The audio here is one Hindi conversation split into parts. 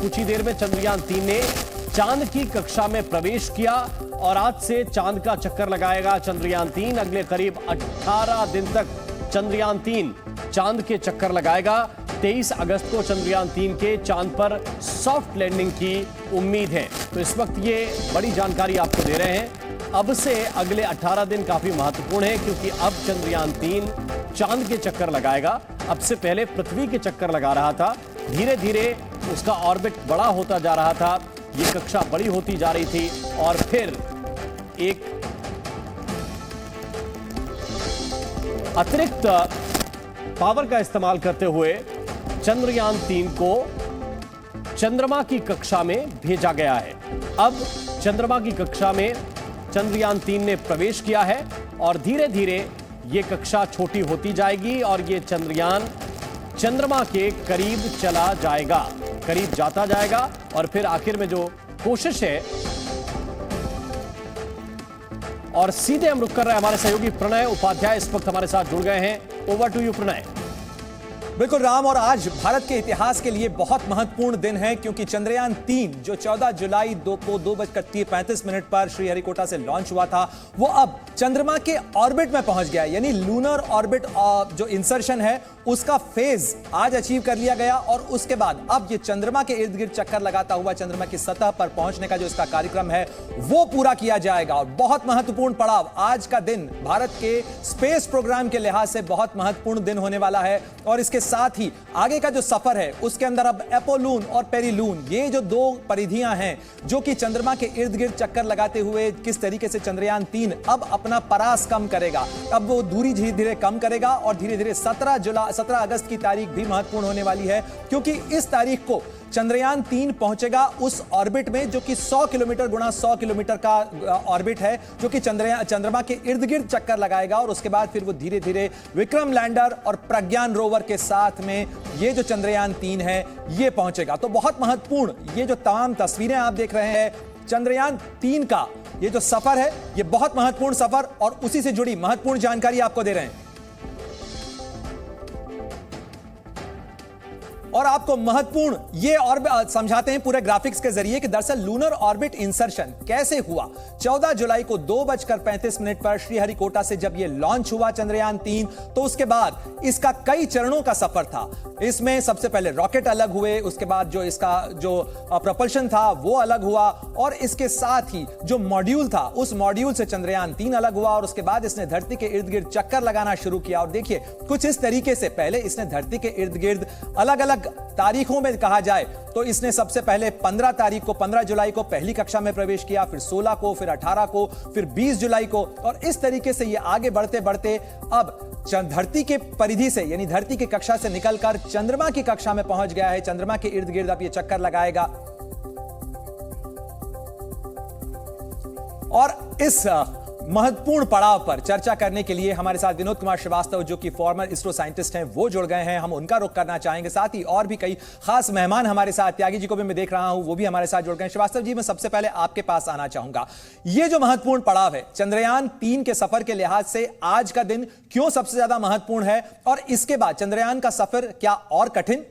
कुछ ही देर में चंद्रयान 3 ने चांद की कक्षा में प्रवेश किया और आज से चांद का चक्कर लगाएगा चंद्रयान 3। अगले करीब 18 दिन तक चंद्रयान 3 चांद के चक्कर लगाएगा। 23 अगस्त को चंद्रयान 3 के चांद पर सॉफ्ट लैंडिंग की उम्मीद है। तो इस वक्त ये बड़ी जानकारी आपको दे रहे हैं। अब से अगले 18 दिन काफी महत्वपूर्ण है, क्योंकि अब चंद्रयान 3 चांद के चक्कर लगाएगा। अब से पहले पृथ्वी के चक्कर लगा रहा था, धीरे धीरे उसका ऑर्बिट बड़ा होता जा रहा था, ये कक्षा बड़ी होती जा रही थी और फिर एक अतिरिक्त पावर का इस्तेमाल करते हुए चंद्रयान 3 को चंद्रमा की कक्षा में भेजा गया है। अब चंद्रमा की कक्षा में चंद्रयान 3 ने प्रवेश किया है और धीरे धीरे यह कक्षा छोटी होती जाएगी और यह चंद्रयान चंद्रमा के करीब चला जाएगा, करीब जाता जाएगा और फिर आखिर में जो कोशिश है। और सीधे हम रुक कर रहे हैं, हमारे सहयोगी प्रणय उपाध्याय इस वक्त हमारे साथ जुड़ गए हैं। Over to you Pranay. बिल्कुल राम, और आज भारत के इतिहास के लिए बहुत महत्वपूर्ण दिन है, क्योंकि चंद्रयान 3 जो 14 जुलाई को 2:35 पर श्रीहरिकोटा से लॉन्च हुआ था, वो अब चंद्रमा के ऑर्बिट में पहुंच गया। यानी लूनर ऑर्बिट जो इंसर्शन है उसका फेज आज अचीव कर लिया गया और उसके बाद अब ये चंद्रमा के इर्द गिर्द चक्कर लगाता हुआ चंद्रमा की सतह पर पहुंचने का जो इसका कार्यक्रम है वो पूरा किया जाएगा। और बहुत महत्वपूर्ण पड़ाव आज का दिन भारत के स्पेस प्रोग्राम के लिहाज से बहुत महत्वपूर्ण दिन होने वाला है। और इसके साथ ही आगे का जो सफर है उसके अंदर अब एपोलून और पेरिलून, ये जो दो परिधियां हैं जो कि चंद्रमा के इर्द गिर्द चक्कर लगाते हुए किस तरीके से चंद्रयान 3 अब अपना परास कम करेगा, अब वो दूरी धीरे धीरे कम करेगा और धीरे धीरे 17 अगस्त की तारीख भी महत्वपूर्ण होने वाली है, क्योंकि इस तारीख को चंद्रयान 3 पहुंचेगा उस ऑर्बिट में जो कि 100 किलोमीटर गुणा 100 किलोमीटर का ऑर्बिट है, जो कि चंद्रमा के इर्द गिर्द चक्कर लगाएगा। और उसके बाद फिर वो धीरे धीरे विक्रम लैंडर और प्रज्ञान रोवर के साथ में ये जो चंद्रयान 3 है ये पहुंचेगा। तो बहुत महत्वपूर्ण ये जो तमाम तस्वीरें आप देख रहे हैं चंद्रयान 3 का ये जो सफर है ये बहुत महत्वपूर्ण सफर और उसी से जुड़ी महत्वपूर्ण जानकारी आपको दे रहे हैं। और आपको महत्वपूर्ण ये और समझाते हैं पूरे ग्राफिक्स के जरिए कि दरअसल लूनर ऑर्बिट इंसर्शन कैसे हुआ। 14 जुलाई को 2:35 पर श्रीहरिकोटा से जब ये लॉन्च हुआ चंद्रयान 3, तो उसके बाद इसका कई चरणों का सफर था। इसमें सबसे पहले रॉकेट अलग हुए, उसके बाद जो इसका जो प्रोपल्शन था वो अलग हुआ और इसके साथ ही जो मॉड्यूल था उस मॉड्यूल से चंद्रयान 3 अलग हुआ और उसके बाद इसने धरती के इर्द गिर्द चक्कर लगाना शुरू किया। और देखिए कुछ इस तरीके से पहले इसने धरती के इर्द गिर्द अलग अलग तारीखों में कहा जाए तो इसने सबसे पहले 15 जुलाई को पहली कक्षा में प्रवेश किया, फिर 16 को, फिर 18 को, फिर 20 जुलाई को और इस तरीके से ये आगे बढ़ते बढ़ते अब धरती के परिधि से यानी धरती की कक्षा से निकलकर चंद्रमा की कक्षा में पहुंच गया है। चंद्रमा के इर्द गिर्द अब ये चक्कर लगाएगा और इस महत्वपूर्ण पड़ाव पर चर्चा करने के लिए हमारे साथ विनोद कुमार श्रीवास्तव जो कि फॉर्मर इसरो साइंटिस्ट हैं वो जुड़ गए हैं। हम उनका रुख करना चाहेंगे। साथ ही और भी कई खास मेहमान हमारे साथ, त्यागी जी को भी मैं देख रहा हूं, वो भी हमारे साथ जुड़ गए हैं। श्रीवास्तव जी, मैं सबसे पहले आपके पास आना चाहूंगा। ये जो महत्वपूर्ण पड़ाव है चंद्रयान 3 के सफर के लिहाज से आज का दिन क्यों सबसे ज्यादा महत्वपूर्ण है और इसके बाद चंद्रयान का सफर क्या और कठिन?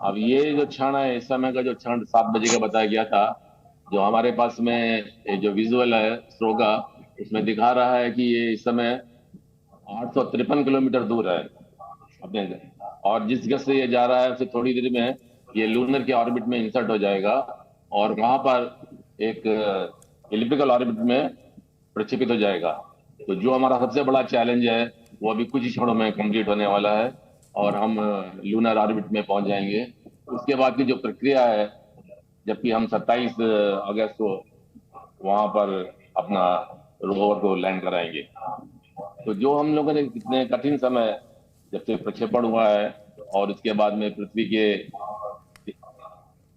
अब ये जो क्षण है, इस समय का जो क्षण 7 बजे का बताया गया था, जो हमारे पास में जो विजुअल है इसरो का, उसमें दिखा रहा है कि ये इस समय 853 किलोमीटर दूर है अपने, और जिस गति से ये जा रहा है उससे थोड़ी देर में ये लूनर के ऑर्बिट में इंसर्ट हो जाएगा और वहां पर एक एलिप्टिकल ऑर्बिट में प्रक्षेपित हो जाएगा। तो जो हमारा सबसे बड़ा चैलेंज है वो अभी कुछ ही क्षणों में कंप्लीट होने वाला है और हम लूनर ऑर्बिट में पहुंच जाएंगे। उसके बाद की जो प्रक्रिया है, जबकि हम 27 अगस्त को वहां पर अपना रोवर को लैंड कराएंगे। तो जो हम लोगों ने इतने कठिन समय जब से प्रक्षेपण हुआ है और इसके बाद में पृथ्वी के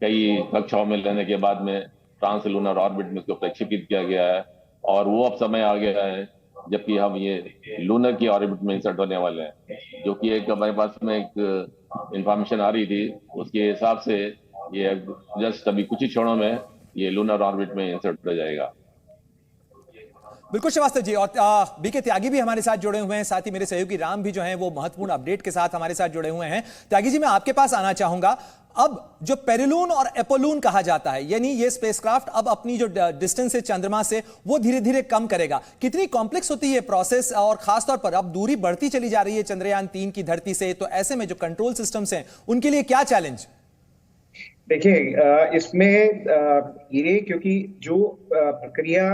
कई कक्षाओं में लेने के बाद में ट्रांस लूनर ऑर्बिट में उसको प्रक्षेपित किया गया है और वो अब समय आ गया है जबकि हम ये लूनर की ऑर्बिट में इंसर्ट होने वाले हैं। जो कि एक हमारे पास में एक इंफॉर्मेशन आ रही थी, उसके हिसाब से ये जस्ट अभी कुछ ही क्षणों में ये लूनर ऑर्बिट में इंसर्ट हो जाएगा। बिल्कुल श्रीवास्तव जी, और बीके त्यागी भी हमारे साथ जुड़े हुए हैं, साथ ही मेरे सहयोगी राम भी जो हैं वो महत्वपूर्ण अपडेट के साथ हमारे साथ जुड़े हुए हैं। त्यागी जी, मैं आपके पास आना चाहूंगा। अब जो पेरिलून और एपोलून कहा जाता है, यानी ये स्पेसक्राफ्ट अब अपनी जो डिस्टेंस है चंद्रमा से वो धीरे धीरे कम करेगा। कितनी कॉम्प्लेक्स होती है प्रोसेस, और खासतौर पर अब दूरी बढ़ती चली जा रही है चंद्रयान-3 की धरती से, तो ऐसे में जो कंट्रोल सिस्टम्स हैं उनके लिए क्या चैलेंज? देखिए, इसमें ये क्योंकि जो प्रक्रिया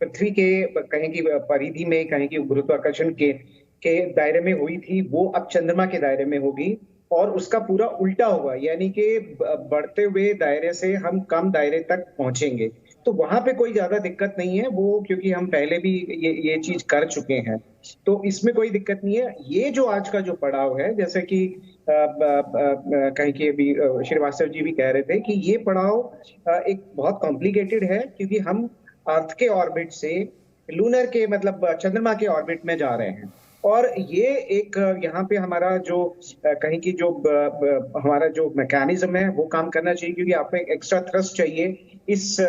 पृथ्वी के कहें कि परिधि में, कहें कि गुरुत्वाकर्षण के दायरे में हुई थी, वो अब चंद्रमा के दायरे में होगी और उसका पूरा उल्टा होगा, यानी कि बढ़ते हुए दायरे से हम कम दायरे तक पहुंचेंगे। तो वहां पे कोई ज्यादा दिक्कत नहीं है, वो क्योंकि हम पहले भी ये चीज कर चुके हैं, तो इसमें कोई दिक्कत नहीं है। ये जो आज का जो पड़ाव है, जैसे कि कहीं कि अभी श्रीवास्तव जी भी कह रहे थे कि ये पड़ाव एक बहुत कॉम्प्लिकेटेड है, क्योंकि हम अर्थ के ऑर्बिट से लूनर के मतलब चंद्रमा के ऑर्बिट में जा रहे हैं। और ये एक यहाँ पे हमारा जो कहीं की जो हमारा जो मैकेनिज्म है वो काम करना चाहिए, क्योंकि आपको एक एक्स्ट्रा थ्रस्ट चाहिए इस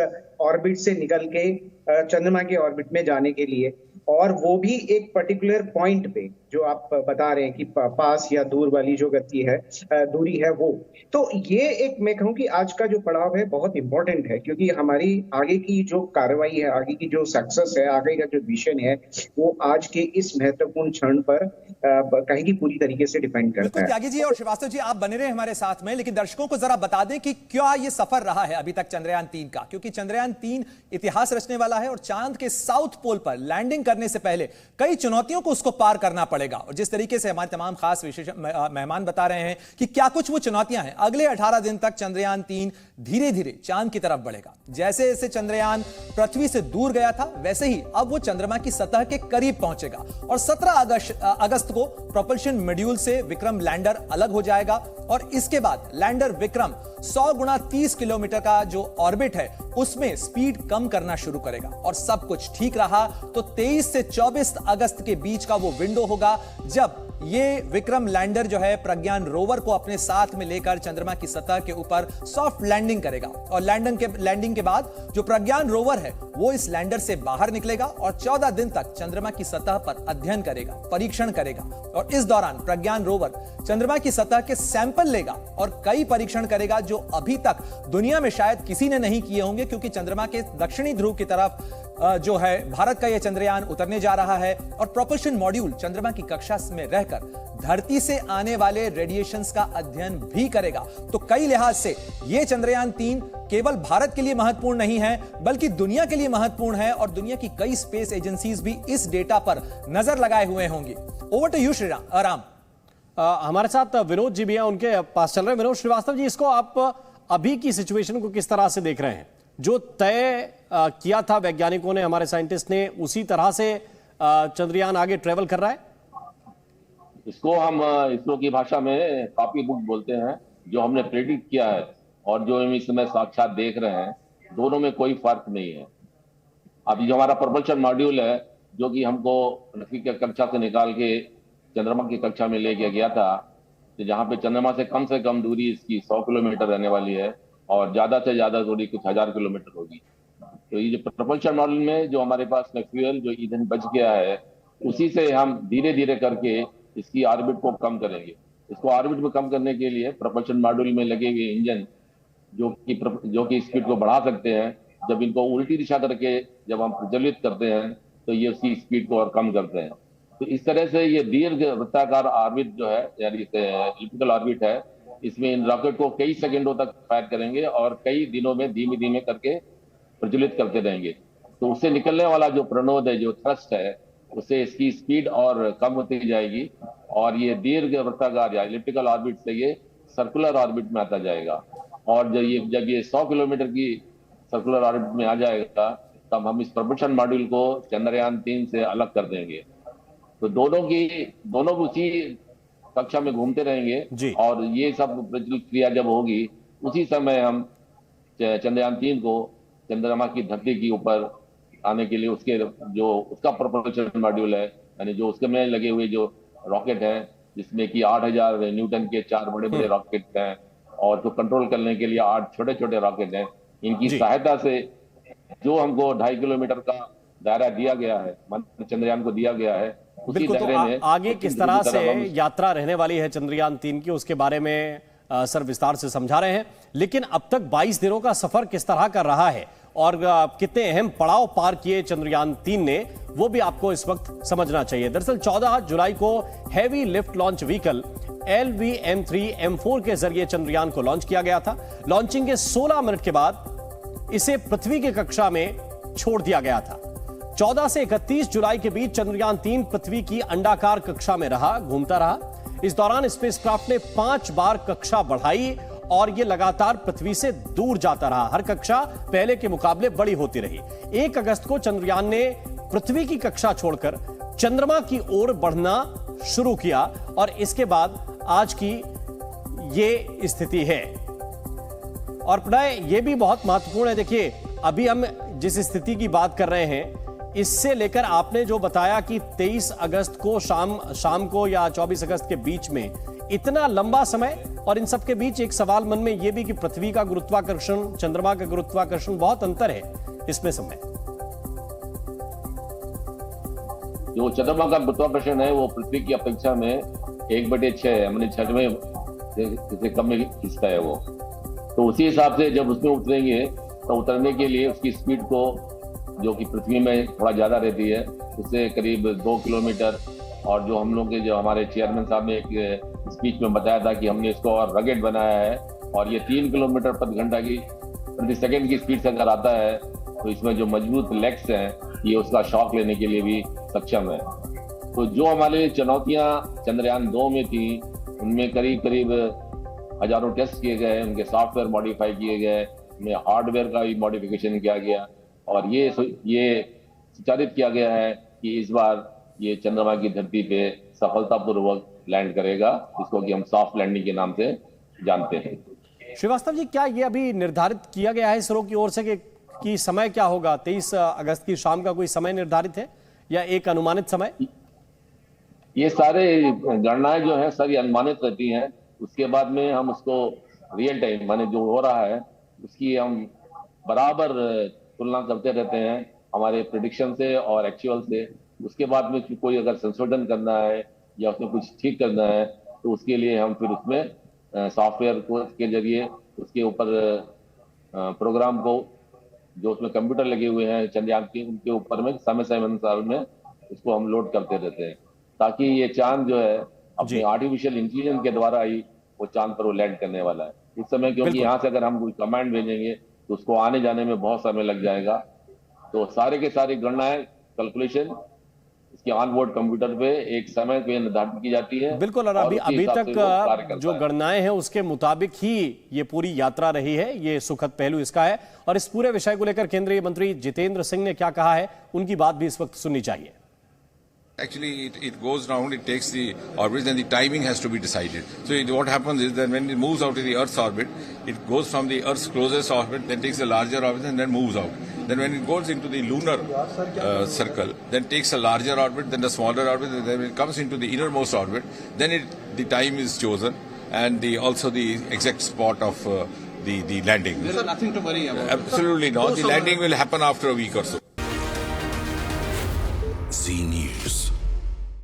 ऑर्बिट से निकल के चंद्रमा के ऑर्बिट में जाने के लिए, और वो भी एक पर्टिकुलर पॉइंट पे जो आप बता रहे हैं कि पास या दूर वाली जो गति है, दूरी है वो। तो ये एक मैं कहूँ कि आज का जो पड़ाव है बहुत इंपॉर्टेंट है, क्योंकि हमारी आगे की जो कार्रवाई है, आगे की जो सक्सेस है, आगे का जो विजन है, वो आज के इस महत्वपूर्ण क्षण पर कहीं की पूरी तरीके से डिपेंड करता है। त्यागी जी और श्रीवास्तव जी, आप बने रहे हमारे साथ में, लेकिन दर्शकों को जरा बता दें कि क्या ये सफर रहा है अभी तक चंद्रयान-3 का, क्योंकि चंद्रयान-3 इतिहास रचने वाला है और चांद के साउथ पोल पर लैंडिंग करने से पहले कई चुनौतियों को उसको पार करना पड़ेगा। और जिस तरीके से हमारे तमाम खास विशेष मेहमान बता रहे हैं कि क्या कुछ वो चुनौतियां हैं, अगले 18 दिन तक चंद्रयान-3 धीरे धीरे चांद की तरफ बढ़ेगा। जैसे जैसे चंद्रयान पृथ्वी से दूर गया था, वैसे ही अब वो चंद्रमा की सतह के करीब पहुंचेगा। और 17 अगस्त को प्रोपल्शन मॉड्यूल से विक्रम लैंडर अलग हो जाएगा और इसके बाद लैंडर विक्रम 100 गुणा 30 किलोमीटर का जो ऑर्बिट है उसमें स्पीड कम करना शुरू करेगा। और सब कुछ ठीक रहा तो 23 से 24 अगस्त के बीच का वो विंडो होगा जब ये विक्रम लैंडर जो है प्रज्ञान रोवर को अपने साथ में लेकर चंद्रमा की सतह के ऊपर सॉफ्ट लैंडिंग करेगा। और लैंडिंग के बाद जो प्रज्ञान रोवर है वो इस लैंडर से बाहर निकलेगा और 14 दिन तक चंद्रमा की सतह पर अध्ययन करेगा, परीक्षण करेगा। और इस दौरान प्रज्ञान रोवर चंद्रमा की सतह के सैंपल लेगा और कई परीक्षण करेगा जो अभी तक दुनिया में शायद किसी ने नहीं किए होंगे, क्योंकि चंद्रमा के दक्षिणी ध्रुव की तरफ जो है भारत का यह चंद्रयान उतरने जा रहा है। और प्रोपल्शन मॉड्यूल चंद्रमा की कक्षा में रहकर धरती से आने वाले रेडिएशंस का अध्ययन भी करेगा। तो कई लिहाज से यह चंद्रयान-3 केवल भारत के लिए महत्वपूर्ण नहीं है, बल्कि दुनिया के लिए महत्वपूर्ण है और दुनिया की कई स्पेस एजेंसीज भी इस डेटा पर नजर लगाए हुए होंगी। Over to you Ram. हमारे साथ विनोद जी भी हैं, उनके पास चल रहे हैं। विनोद श्रीवास्तव जी, इसको आप अभी की सिचुएशन को किस तरह से देख रहे हैं? जो तय किया था वैज्ञानिकों ने, हमारे साइंटिस्ट ने, उसी तरह से चंद्रयान आगे ट्रेवल कर रहा है? इसको हम इसरो की भाषा में कॉपी बुक बोलते हैं। जो हमने प्रेडिक्ट किया है और जो हम इस समय साक्षात देख रहे हैं, दोनों में कोई फर्क नहीं है। अभी जो हमारा प्रोपल्शन मॉड्यूल है, जो कि हमको पृथ्वी की कक्षा से निकाल के चंद्रमा की कक्षा में लेके गया था, तो जहाँ पे चंद्रमा से कम दूरी इसकी 100 किलोमीटर रहने वाली है और ज्यादा से ज्यादा दूरी कुछ 1000 किलोमीटर होगी। तो ये जो प्रोपल्शन मॉड्यूल में जो हमारे पास में फ्यूल जो ईंधन बच गया है, उसी से हम धीरे धीरे करके इसकी ऑर्बिट को कम करेंगे। इसको ऑर्बिट में कम करने के लिए प्रोपल्शन मॉड्यूल में लगे हुए इंजन जो कि स्पीड को बढ़ा सकते हैं, जब इनको उल्टी दिशा करके जब हम प्रज्वलित करते हैं तो ये उसकी स्पीड को और कम करते हैं। तो इस तरह से ये दीर्घ वृत्ताकार ऑर्बिट जो है, यानी एलिप्टिकल ऑर्बिट है, इसमें इन रॉकेट को कई सेकंडों तक फायर करेंगे और कई दिनों में धीमे धीमे करके प्रज्वलित करते रहेंगे। तो उससे निकलने वाला जो प्रणोद है, जो थ्रस्ट है, उससे इसकी स्पीड और कम होती जाएगी और ये दीर्घ वृत्ताकार या इलिप्टिकल ऑर्बिट से ये सर्कुलर ऑर्बिट में आता जाएगा। और जब ये 100 किलोमीटर की सर्कुलर ऑर्बिट में आ जाएगा, तब हम इस प्रोपल्शन मॉड्यूल को चंद्रयान-3 से अलग कर देंगे। तो दोनों उसी कक्षा में घूमते रहेंगे और ये सब क्रिया जब होगी, उसी समय हम चंद्रयान-3 को चंद्रमा की धरती के ऊपर आने के लिए उसका प्रोपल्शन मॉड्यूल है, यानी जो उसके में लगे हुए जो रॉकेट हैं, जिसमें कि 8000 न्यूटन के 4 बड़े बड़े रॉकेट हैं और उसको कंट्रोल करने के लिए 8 छोटे छोटे रॉकेट हैं। इनकी सहायता से जो हमको 2.5 किलोमीटर का दायरा दिया गया है, चंद्रयान को दिया गया है, उसी बिल्कुल। दायरे में तो आगे किस तरह से यात्रा रहने वाली है चंद्रयान 3 की, उसके बारे में सर विस्तार से समझा रहे हैं। लेकिन अब तक 22 दिनों का सफर किस तरह का रहा है और कितने अहम पड़ाव पार किए चंद्रयान 3 ने, वो भी आपको इस वक्त समझना चाहिए। दरअसल 14 जुलाई को heavy lift launch vehicle LVM-3M4 के जरिए चंद्रयान को लॉन्च किया गया था। लॉन्चिंग के 16 मिनट के बाद इसे पृथ्वी की कक्षा में छोड़ दिया गया था। 14 से 31 जुलाई के बीच चंद्रयान 3 पृथ्वी की अंडाकार कक्षा में घूमता रहा। इस दौरान स्पेसक्राफ्ट ने 5 बार कक्षा बढ़ाई और यह लगातार पृथ्वी से दूर जाता रहा। हर कक्षा पहले के मुकाबले बड़ी होती रही। 1 अगस्त को चंद्रयान ने पृथ्वी की कक्षा छोड़कर चंद्रमा की ओर बढ़ना शुरू किया और इसके बाद आज की ये स्थिति है। और प्रणय, यह भी बहुत महत्वपूर्ण है। देखिए, अभी हम जिस स्थिति की बात कर रहे हैं, इससे लेकर आपने जो बताया कि 23 अगस्त को शाम को या 24 अगस्त के बीच में इतना लंबा समय, और इन सब के बीच एक सवाल मन में यह भी कि पृथ्वी का गुरुत्वाकर्षण, चंद्रमा का गुरुत्वाकर्षण, बहुत अंतर है इसमें समय। जो चंद्रमा का गुरुत्वाकर्षण है वो पृथ्वी की अपेक्षा में 1/6 है, मैंने 6वें से कम में खींचता है वो। तो उसी हिसाब से जब उसमें उतरेंगे तो उतरने के लिए उसकी स्पीड को, जो कि पृथ्वी में थोड़ा ज्यादा रहती है, उससे करीब 2 किलोमीटर, और जो हम लोग के जो हमारे चेयरमैन साहब ने एक स्पीच में बताया था कि हमने इसको और रगेड बनाया है, और ये 3 किलोमीटर प्रति सेकंड की स्पीड से अगर आता है तो इसमें जो मजबूत लेग्स हैं ये उसका शॉक लेने के लिए भी सक्षम है। तो जो हमारे चुनौतियां चंद्रयान 2 में थी, उनमें करीब हजारों टेस्ट किए गए, उनके सॉफ्टवेयर मॉडिफाई किए गए, उनमें हार्डवेयर का भी मॉडिफिकेशन किया गया, और ये सुचारित किया गया है कि इस बार ये चंद्रमा की धरती पे सफलतापूर्वक लैंड करेगा, जिसको कि हम सॉफ्ट लैंडिंग के नाम से जानते हैं। श्रीवास्तव जी, क्या ये अभी निर्धारित किया गया है इसरो की ओर से कि समय क्या होगा? 23 अगस्त की शाम का कोई समय निर्धारित है या एक अनुमानित समय? ये सारे गणनाएं जो है सारी अनुमानित रहती हैं। उसके बाद में हम उसको रियल टाइम, माने जो हो रहा है उसकी हम बराबर तुलना करते रहते हैं हमारे प्रेडिक्शन से और एक्चुअल से। उसके बाद में कोई अगर संशोधन करना है या उसमें कुछ ठीक करना है तो उसके लिए हम फिर उसमें सॉफ्टवेयर को के जरिए उसके ऊपर प्रोग्राम को, जो उसमें कंप्यूटर लगे हुए हैं चंद्रयान के, उनके ऊपर में समय अनुसार में उसको हम लोड करते रहते हैं, ताकि ये चांद जो है अपने आर्टिफिशियल इंटेलिजेंस के द्वारा ही वो चांद पर वो लैंड करने वाला है इस समय। क्योंकि यहाँ से अगर हम कोई कमांड भेजेंगे तो उसको आने जाने में बहुत समय लग जाएगा। तो सारे के सारे गणनाएं, कैलकुलेशन इसके ऑनबोर्ड कंप्यूटर पे एक समय पे निर्धारित की जाती है। बिल्कुल। और अभी तक जो गणनाएं हैं उसके मुताबिक ही ये पूरी यात्रा रही है। ये सुखद पहलू इसका है। और इस पूरे विषय को लेकर केंद्रीय मंत्री जितेंद्र सिंह ने क्या कहा है, उनकी बात भी इस वक्त सुननी चाहिए। Actually, it goes round, it takes the orbit, and the timing has to be decided. So what happens is that when it moves out of the Earth's orbit, it goes from the Earth's closest orbit, then takes a larger orbit, and then moves out. Then when it goes into the lunar circle, then takes a larger orbit, then the smaller orbit, and then when it comes into the innermost orbit, then the time is chosen, and also the exact spot of the landing. There is nothing to worry about. Absolutely not. The landing will happen after a week or so.